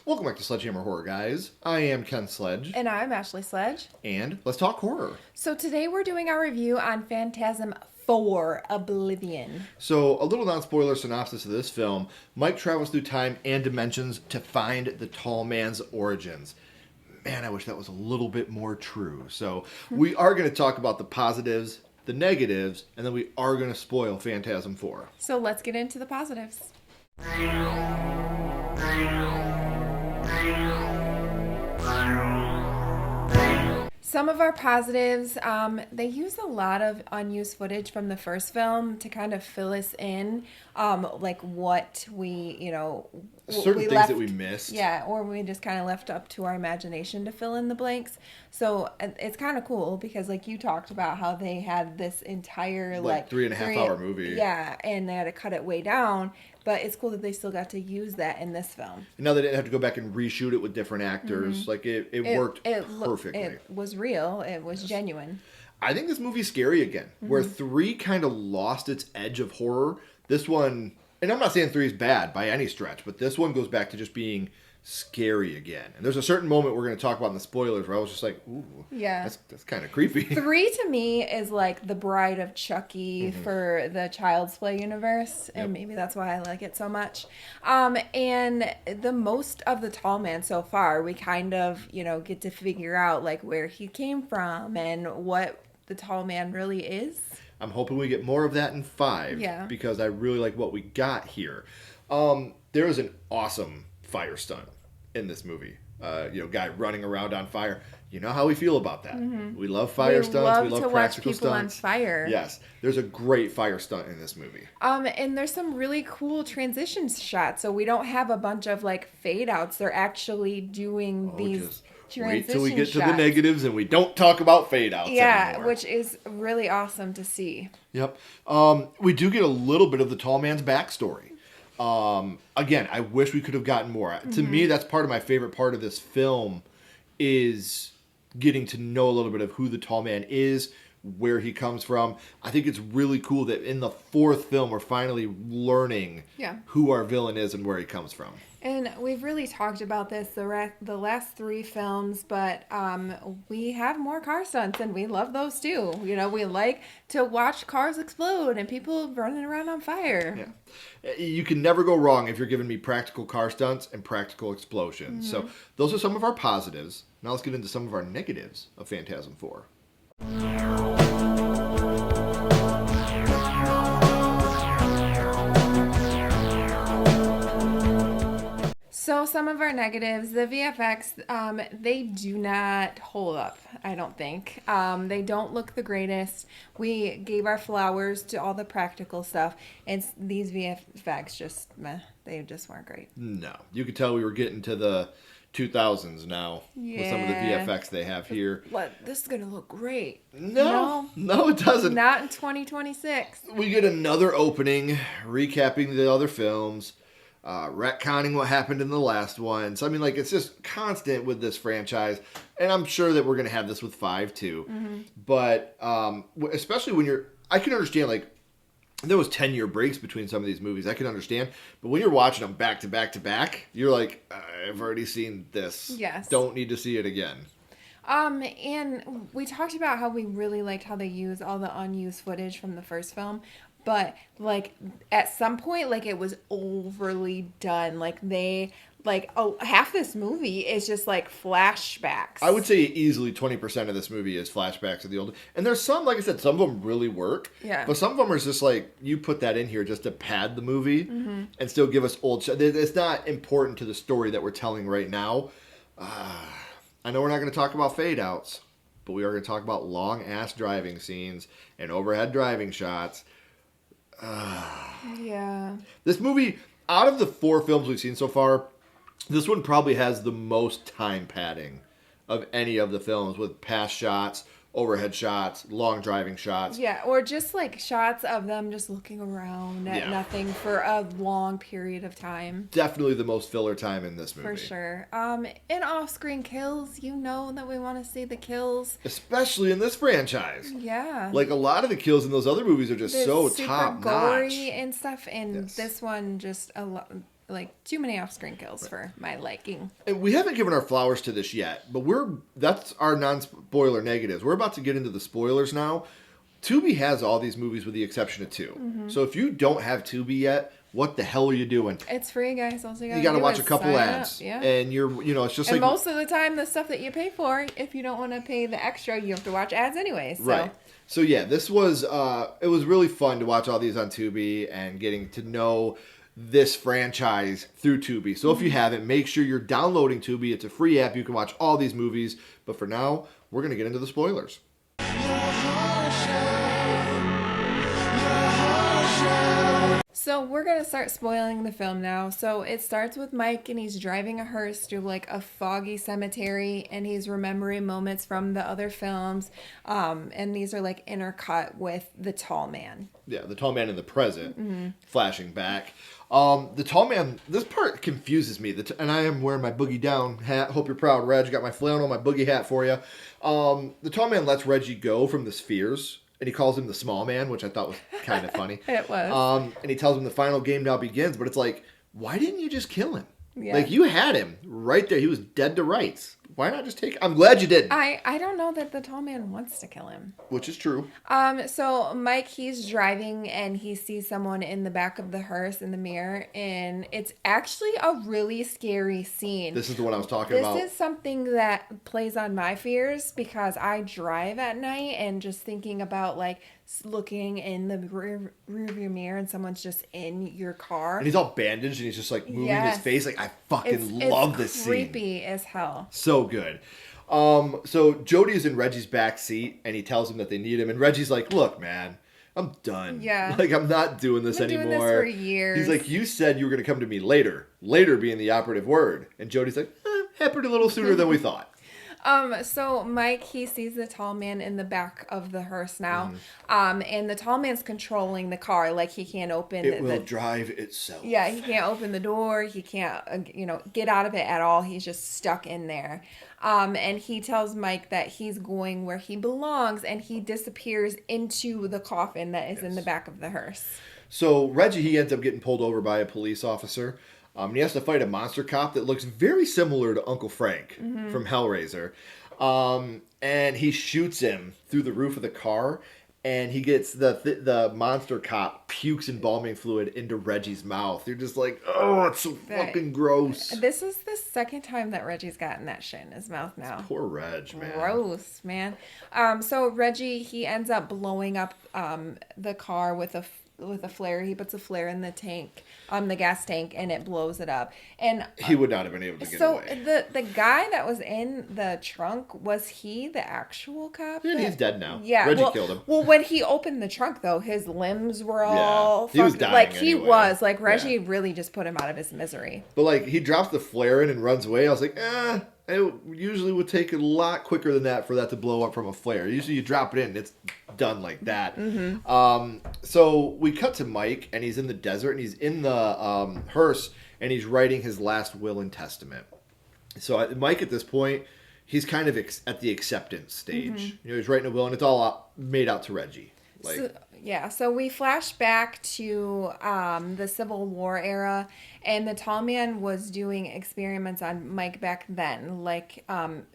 Welcome back to Sledgehammer Horror, guys. I am Ken Sledge. And I'm Ashley Sledge. And let's talk horror. So today we're doing our review on Phantasm 4, Oblivion. So, a little non-spoiler synopsis of this film. Mike travels through time and dimensions to find the tall man's origins. Man, I wish that was a little bit more true. So, we are going to talk about the positives, the negatives, and then we are going to spoil Phantasm 4. So let's get into the positives. Some of our positives, they use a lot of unused footage from the first film to kind of fill us in, like what we, Certain things left, that we missed. Yeah, or we just kind of left up to our imagination to fill in the blanks. So it's kind of cool because, like you talked about, how they had this entire like 3.5 hour movie. Yeah, and they had to cut it way down. But it's cool that they still got to use that in this film. And now they didn't have to go back and reshoot it with different actors. Mm-hmm. Like, it worked perfectly. It was real. It was genuine. I think this movie's scary again. Mm-hmm. Where 3 kind of lost its edge of horror. This one, and I'm not saying 3 is bad by any stretch, but this one goes back to just being scary again. And there's a certain moment we're going to talk about in the spoilers where I was just like, ooh, yeah, that's kind of creepy. 3 to me is like the bride of Chucky for the Child's Play universe, and maybe that's why I like it so much. And the most of the tall man so far, we kind of, get to figure out like where he came from and what the tall man really is. I'm hoping we get more of that in 5 because I really like what we got here. There is an awesome fire stunt in this movie. Guy running around on fire. You know how we feel about that. Mm-hmm. We love fire stunts. We love to practical watch people stunts. On fire. Yes, there's a great fire stunt in this movie. And there's some really cool transition shots. So we don't have a bunch of like fade outs. They're actually doing these. Wait till we get to the negatives and we don't talk about fade outs anymore. Which is really awesome to see. Yep. We do get a little bit of the tall man's backstory. Again, I wish we could have gotten more. Mm-hmm. To me, that's part of my favorite part of this film is getting to know a little bit of who the tall man is, where he comes from. I think it's really cool that in the 4th film, we're finally learning who our villain is and where he comes from. And we've really talked about this the last 3 films, but we have more car stunts, and we love those too. We like to watch cars explode and people running around on fire. Yeah. You can never go wrong if you're giving me practical car stunts and practical explosions. Mm-hmm. So those are some of our positives. Now let's get into some of our negatives of Phantasm 4. So some of our negatives, the VFX, they do not hold up, I don't think. They don't look the greatest. We gave our flowers to all the practical stuff, and these VFX just, they just weren't great. No. You could tell we were getting to the 2000s now with some of the VFX they have here. What? This is going to look great. No, it doesn't. Not in 2026. We get another opening, recapping the other films. Retconning what happened in the last one. So, it's just constant with this franchise. And I'm sure that we're going to have this with 5, too. Mm-hmm. But, especially when I can understand, there was 10-year breaks between some of these movies. I can understand. But when you're watching them back to back to back, you're like, I've already seen this. Yes. Don't need to see it again. And we talked about how we really liked how they use all the unused footage from the first film. But, at some point, it was overly done. Half this movie is just, flashbacks. I would say easily 20% of this movie is flashbacks of the old. And there's some, like I said, some of them really work. Yeah. But some of them are just, you put that in here just to pad the movie and still give us old shots. It's not important to the story that we're telling right now. I know we're not going to talk about fade-outs, but we are going to talk about long-ass driving scenes and overhead driving shots. Yeah. This movie, out of the 4 films we've seen so far, this one probably has the most time padding of any of the films with past shots, overhead shots, long driving shots. Yeah, or just shots of them just looking around at nothing for a long period of time. Definitely the most filler time in this movie. For sure. And off-screen kills, that we want to see the kills. Especially in this franchise. Yeah. A lot of the kills in those other movies are just so top-notch. Super gory and stuff, and this one just like too many off-screen kills for my liking. And we haven't given our flowers to this yet, but that's our non-spoiler negatives. We're about to get into the spoilers now. Tubi has all these movies with the exception of 2. Mm-hmm. So if you don't have Tubi yet, what the hell are you doing? It's free, guys. Also, you got to watch a couple ads. Yeah. And it's just and like... most of the time, the stuff that you pay for, if you don't want to pay the extra, you have to watch ads anyways. So. Right. So yeah, this was, it was really fun to watch all these on Tubi and getting to know this franchise through Tubi. So if you haven't, make sure you're downloading Tubi. It's a free app. You can watch all these movies. But for now, we're going to get into the spoilers. So we're going to start spoiling the film now. So it starts with Mike and he's driving a hearse through like a foggy cemetery and he's remembering moments from the other films. And these are like intercut with the tall man. Yeah, the tall man in the present, flashing back. The tall man, this part confuses me. And I am wearing my boogie down hat. Hope you're proud, Reg. Got my flannel, my boogie hat for you. The tall man lets Reggie go from the spheres. And he calls him the small man, which I thought was kind of funny. It was. And he tells him the final game now begins. But it's like, why didn't you just kill him? Yeah. Like, you had him right there. He was dead to rights. Why not just take... I'm glad you didn't. I don't know that the tall man wants to kill him. Which is true. So Mike, he's driving and he sees someone in the back of the hearse in the mirror. And it's actually a really scary scene. This is the one I was talking about. This is something that plays on my fears because I drive at night and just thinking about like looking in the rearview mirror and someone's just in your car. And he's all bandaged and he's just like moving his face. Like, I fucking love this scene. It's creepy as hell. So good. So Jody is in Reggie's back seat and he tells him that they need him. And Reggie's like, look, man, I'm done. Yeah. Like, I'm not doing this anymore. Doing this for years. He's like, you said you were going to come to me later. Later being the operative word. And Jody's like, happened a little sooner than we thought. So Mike, he sees the tall man in the back of the hearse now. And the tall man's controlling the car. Like, he can't open it. It will drive itself. Yeah, he can't open the door. He can't, get out of it at all. He's just stuck in there. And he tells Mike that he's going where he belongs and he disappears into the coffin that is in the back of the hearse. So Reggie, he ends up getting pulled over by a police officer. And he has to fight a monster cop that looks very similar to Uncle Frank from Hellraiser. And he shoots him through the roof of the car. And he gets the monster cop pukes embalming fluid into Reggie's mouth. You're just like, oh, it's so fucking gross. This is the second time that Reggie's gotten that shit in his mouth now. Poor Reg, man. Gross, man. So Reggie, he ends up blowing up the car with a flare. He puts a flare in the tank, the gas tank, and it blows it up. And he would not have been able to get away. So the guy that was in the trunk, was he the actual cop? Yeah, he's dead now. Yeah, Reggie killed him. Well, when he opened the trunk, though, his limbs were all he was dying like anyway. he was like Reggie really just put him out of his misery. But like he drops the flare in and runs away. I was like, it usually would take a lot quicker than that for that to blow up from a flare. Usually you drop it in and it's done like that. So we cut to Mike and he's in the desert and he's in the hearse and he's writing his last will and testament. So Mike at this point, he's kind of at the acceptance stage. He's writing a will and it's all made out to Reggie. So we flash back to the Civil War era, and the tall man was doing experiments on Mike back then. Like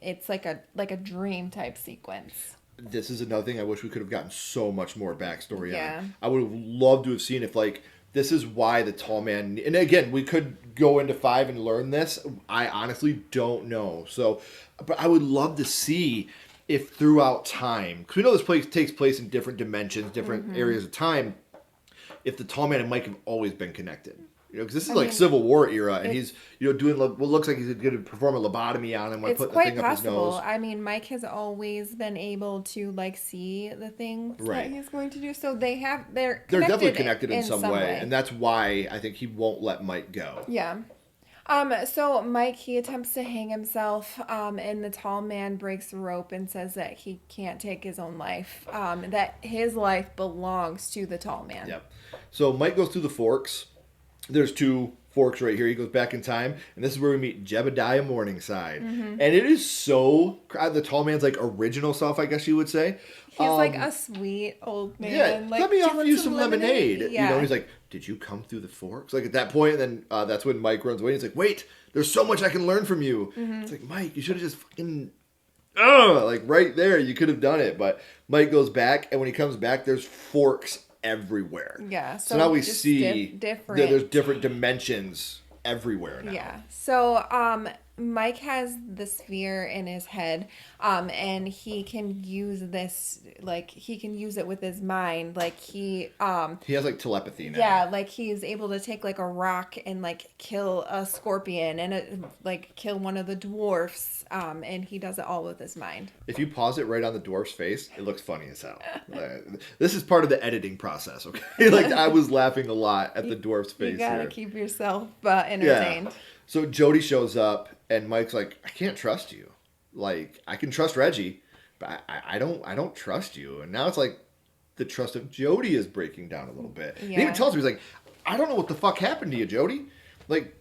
it's like a dream type sequence. This is another thing I wish we could have gotten so much more backstory on. I would have loved to have seen if this is why the tall man. And again, we could go into 5 and learn this. I honestly don't know. But I would love to see if throughout time, because we know this place takes place in different dimensions, different areas of time, if the tall man and Mike have always been connected. Because this is Civil War era, and he's doing what looks like he's going to perform a lobotomy on him, put the thing up his nose. I mean, Mike has always been able to see the things that he's going to do. So they're definitely connected in some way, and that's why I think he won't let Mike go. Yeah. So Mike, he attempts to hang himself, and the tall man breaks the rope and says that he can't take his own life, that his life belongs to the tall man. Yep. So Mike goes through the forks. There's 2 forks right here. He goes back in time, and this is where we meet Jebediah Morningside. And it is so... The tall man's, like, original self, I guess you would say. He's like a sweet old man. Yeah, like, let me offer you some lemonade. Yeah. You know, he's like, did you come through the forks? Like, at that point, and then that's when Mike runs away. He's like, wait, there's so much I can learn from you. It's like, Mike, you should have just fucking... like, right there, you could have done it. But Mike goes back, and when he comes back, there's forks everywhere. Yeah. So now we just see different. that there's different dimensions everywhere now. Yeah. So Mike has the sphere in his head, and he can use this, like, he can use it with his mind. Like, he has, like, telepathy now. Yeah, like, he's able to take, like, a rock and, like, kill a scorpion and, like, kill one of the dwarfs, and he does it all with his mind. If you pause it right on the dwarf's face, it looks funny as hell. This is part of the editing process, okay? Like, I was laughing a lot at the dwarf's face. You gotta here. keep yourself entertained. Yeah. So Jody shows up, and Mike's like, I can't trust you. Like, I can trust Reggie, but I don't trust you. And now it's like the trust of Jody is breaking down a little bit. Yeah. He even tells me, he's like, I don't know what the fuck happened to you, Jody. Like,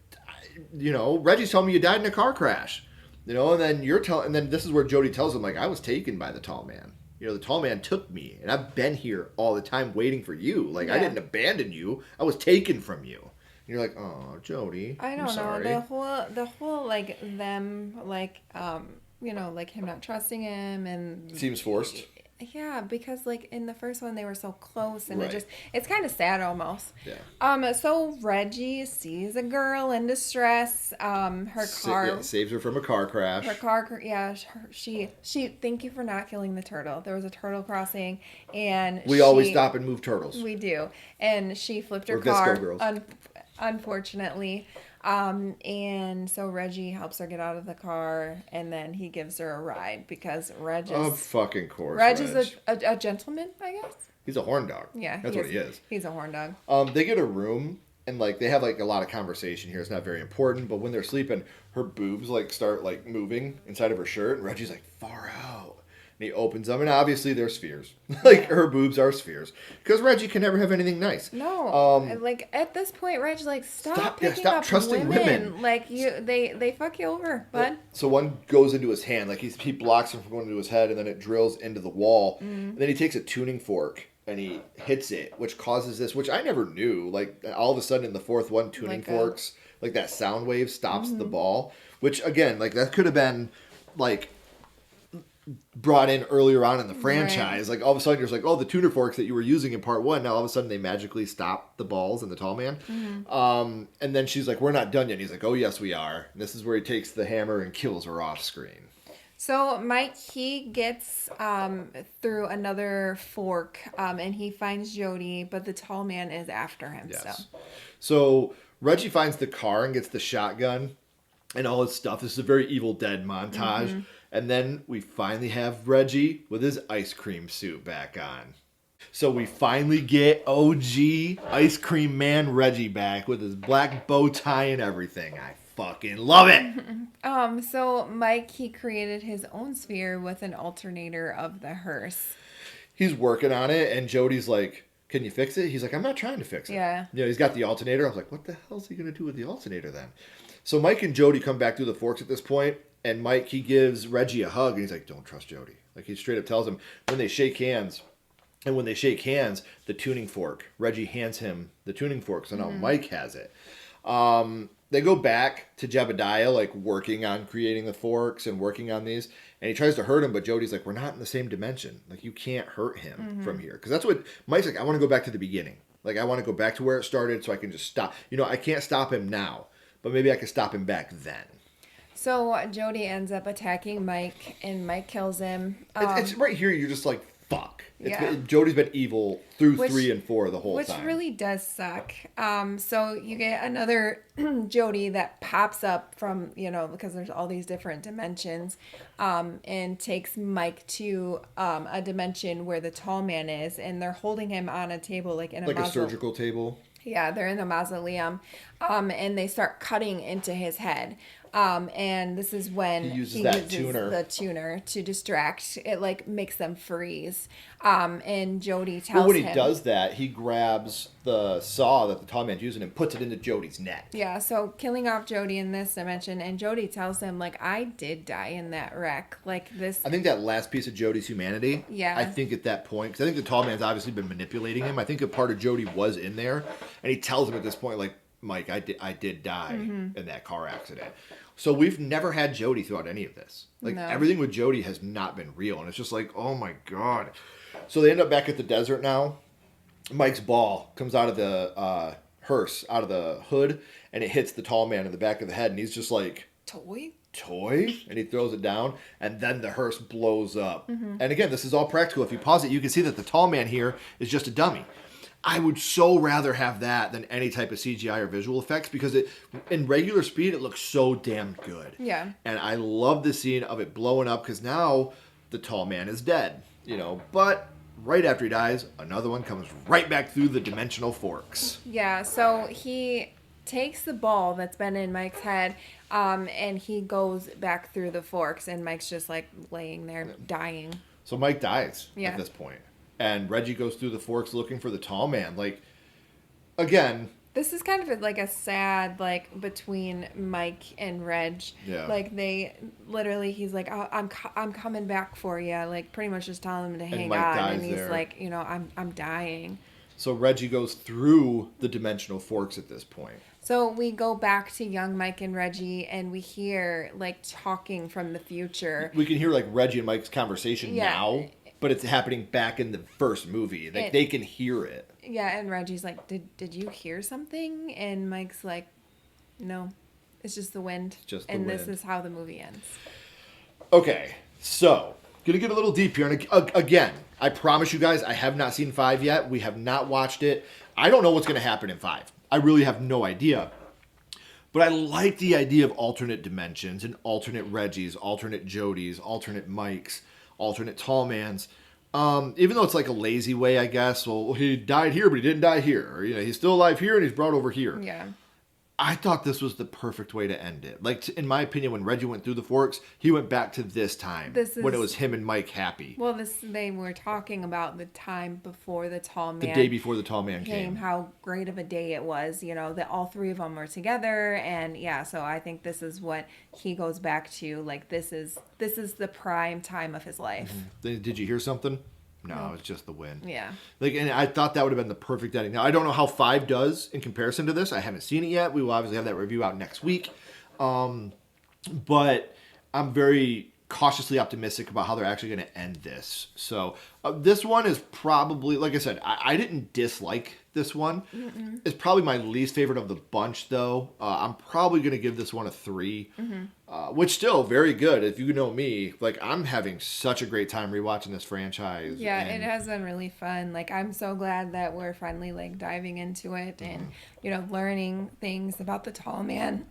you know, Reggie's telling me you died in a car crash. You know, and then and then this is where Jody tells him, like, I was taken by the tall man. You know, the tall man took me, and I've been here all the time waiting for you. Like, I didn't abandon you. I was taken from you. And you're like, oh, Jody. I don't know. The whole like them like you know, like him not trusting him and seems forced. Yeah, because like in the first one they were so close and it's kind of sad almost. Yeah. So Reggie sees a girl in distress. Her car saves her from a car crash. Her car, she. Thank you for not killing the turtle. There was a turtle crossing, and we always stop and move turtles. We do, and she flipped her car. Unfortunately. And so Reggie helps her get out of the car, and then he gives her a ride because Reg is... Of fucking course, Reg is a gentleman, I guess? He's a horn dog. Yeah. That's what he is. He's a horn dog. They get a room, and, like, they have, like, a lot of conversation here. It's not very important, but when they're sleeping, her boobs, like, start, like, moving inside of her shirt, and Reggie's like, far out. And he opens them, and obviously they're spheres. Like, her boobs are spheres. Because Reggie can never have anything nice. No. Like, at this point, Reggie's like, stop trusting women. Like, they fuck you over, bud. So one goes into his hand. Like, he blocks him from going into his head, and then it drills into the wall. And then he takes a tuning fork, and he hits it, which causes this, which I never knew. Like, all of a sudden in the fourth one, tuning forks, like, that sound wave stops the ball. Which, again, like, that could have been, like... brought in earlier on in the franchise. Like, all of a sudden you're just like, oh, the tuner forks that you were using in part one, now all of a sudden they magically stop the balls in the tall man. And then she's like, we're not done yet. And he's like, oh yes we are. And this is where he takes the hammer and kills her off screen. So Mike, he gets through another fork and he finds Jody, but the tall man is after him. So Reggie finds the car and gets the shotgun and all his stuff. This is a very Evil Dead montage. And then we finally have Reggie with his ice cream suit back on. So we finally get OG Ice Cream Man Reggie back with his black bow tie and everything. I fucking love it. So Mike, he created his own sphere with an alternator of the hearse. He's working on it, and Jody's like, can you fix it? He's like, I'm not trying to fix it. Yeah. You know, he's got the alternator. I was like, what the hell is he going to do with the alternator then? So Mike and Jody come back through the forks at this point. And Mike, he gives Reggie a hug, and he's like, don't trust Jody. Like, he straight up tells him, when they shake hands, the tuning fork, Reggie hands him the tuning fork, so now Mike has it. They go back to Jebediah, like, working on creating the forks and working on these, and he tries to hurt him, but Jody's like, we're not in the same dimension. Like, you can't hurt him from here. Because that's what, Mike's like, I want to go back to the beginning. Like, I want to go back to where it started so I can just stop. You know, I can't stop him now, but maybe I can stop him back then. So Jody ends up attacking Mike, and Mike kills him. It's right here. You're just like, fuck. Jody's been evil through 3 and 4 the whole time. Which really does suck. So you get another Jody that pops up from, you know, because there's all these different dimensions, and takes Mike to a dimension where the tall man is, and they're holding him on a table, like in a surgical table. Yeah, they're in the mausoleum, and they start cutting into his head. And this is when He uses the tuner to distract. It like makes them freeze. And Jody tells him. Well, when he does that, he grabs the saw that the tall man's using and puts it into Jody's neck. Yeah, so killing off Jody in this dimension, and Jody tells him, like, I did die in that wreck. Like, this... I think that last piece of Jody's humanity, yeah. I think at that point, because I think the tall man's obviously been manipulating him. I think a part of Jody was in there, and he tells him at this point, like, Mike, I did die in that car accident. So we've never had Jody throughout any of this. Like, everything with Jody has not been real, and it's just like, oh my God. So they end up back at the desert now. Mike's ball comes out of the hearse, out of the hood, and it hits the tall man in the back of the head, and he's just like, Toy? And he throws it down, and then the hearse blows up. And again, this is all practical. If you pause it, you can see that the tall man here is just a dummy. I would so rather have that than any type of CGI or visual effects, because in regular speed, it looks so damn good. Yeah. And I love the scene of it blowing up, because now the tall man is dead, but right after he dies, another one comes right back through the dimensional forks. Yeah, so he takes the ball that's been in Mike's head, and he goes back through the forks, and Mike's just like laying there dying. So Mike dies at this point. And Reggie goes through the forks looking for the tall man. Like, again... This is kind of like a sad, like, between Mike and Reg. Yeah. Like, they, literally, he's like, oh, I'm coming back for you. Like, pretty much just telling him to hang on. And he's there. Like, I'm dying. So Reggie goes through the dimensional forks at this point. So we go back to young Mike and Reggie, and we hear, like, talking from the future. We can hear, like, Reggie and Mike's conversation now. But it's happening back in the first movie. Like, they can hear it. Yeah, and Reggie's like, did you hear something? And Mike's like, no, it's just the wind. And this is how the movie ends. Okay, so, gonna get a little deep here. And again, I promise you guys, I have not seen 5 yet. We have not watched it. I don't know what's gonna happen in 5. I really have no idea. But I like the idea of alternate dimensions and alternate Reggies, alternate Jodies, alternate Mikes, alternate tall mans. Even though it's like a lazy way, I guess. Well, he died here, but he didn't die here. Or, he's still alive here and he's brought over here. Yeah. I thought this was the perfect way to end it. Like, in my opinion, when Reggie went through the forks, he went back to this time. When it was him and Mike happy. Well, they were talking about the time before the tall man. The day before the tall man came. How great of a day it was, that all 3 of them were together. And yeah, so I think this is what he goes back to. Like, this is the prime time of his life. Mm-hmm. Did you hear something? No, it's just the wind. Yeah. Like, and I thought that would have been the perfect ending. Now, I don't know how 5 does in comparison to this. I haven't seen it yet. We will obviously have that review out next week. But I'm very cautiously optimistic about how they're actually going to end this. So this one is probably, like I said, I didn't dislike this one. Mm-mm. It's probably my least favorite of the bunch, though. I'm probably going to give this one a 3, which still very good. If you know me, like, I'm having such a great time rewatching this franchise. Yeah, it has been really fun. Like, I'm so glad that we're finally, like, diving into it and, learning things about the tall man.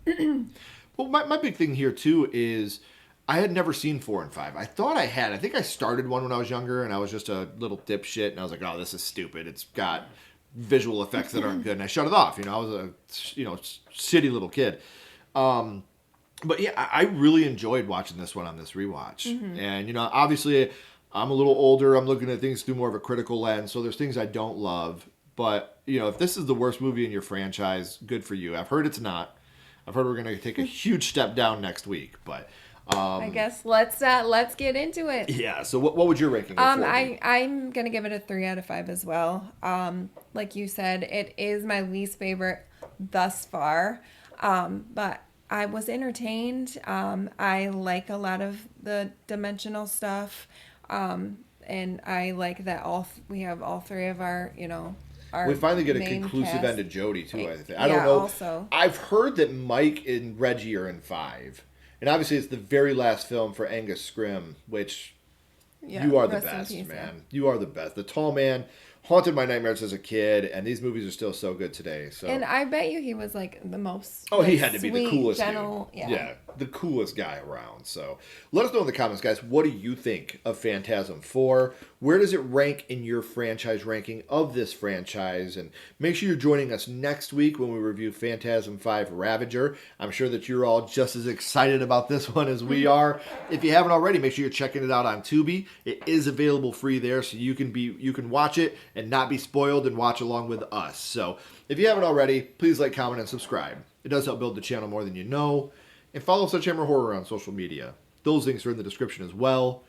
Well, my big thing here, too, is I had never seen 4 and 5. I thought I had. I think I started one when I was younger, and I was just a little dipshit, and I was like, oh, this is stupid. It's got visual effects that aren't good, and I shut it off. I was a shitty little kid. But yeah, I really enjoyed watching this one on this rewatch. And obviously I'm a little older. I'm looking at things through more of a critical lens, so there's things I don't love. But if this is the worst movie in your franchise, good for you. I've heard it's not. I've heard we're going to take a huge step down next week, but. I guess let's get into it. Yeah. So what would your ranking? I'm gonna give it a 3 out of 5 as well. Like you said, it is my least favorite thus far. But I was entertained. I like a lot of the dimensional stuff. And I like that we have all 3 of our we finally get a conclusive end to Jody too. I think. I don't know. Also, I've heard that Mike and Reggie are in 5. And obviously, it's the very last film for Angus Scrimm, which you are the best, man. You are the best. The tall man haunted my nightmares as a kid, and these movies are still so good today. So, and I bet you he was like the most. oh, he had to be the sweet, coolest gentle, dude. Yeah, the coolest guy around. So, let us know in the comments, guys. What do you think of Phantasm 4? Where does it rank in your franchise ranking of this franchise? And make sure you're joining us next week when we review Phantasm 5 Ravager. I'm sure that you're all just as excited about this one as we are. If you haven't already, make sure you're checking it out on Tubi. It is available free there, so you can watch it and not be spoiled and watch along with us. So if you haven't already, please like, comment, and subscribe. It does help build the channel more than you know. And follow Sledgehammer Horror on social media. Those links are in the description as well.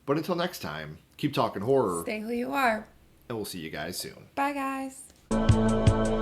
But until next time, keep talking horror. Stay who you are. And we'll see you guys soon. Bye, guys.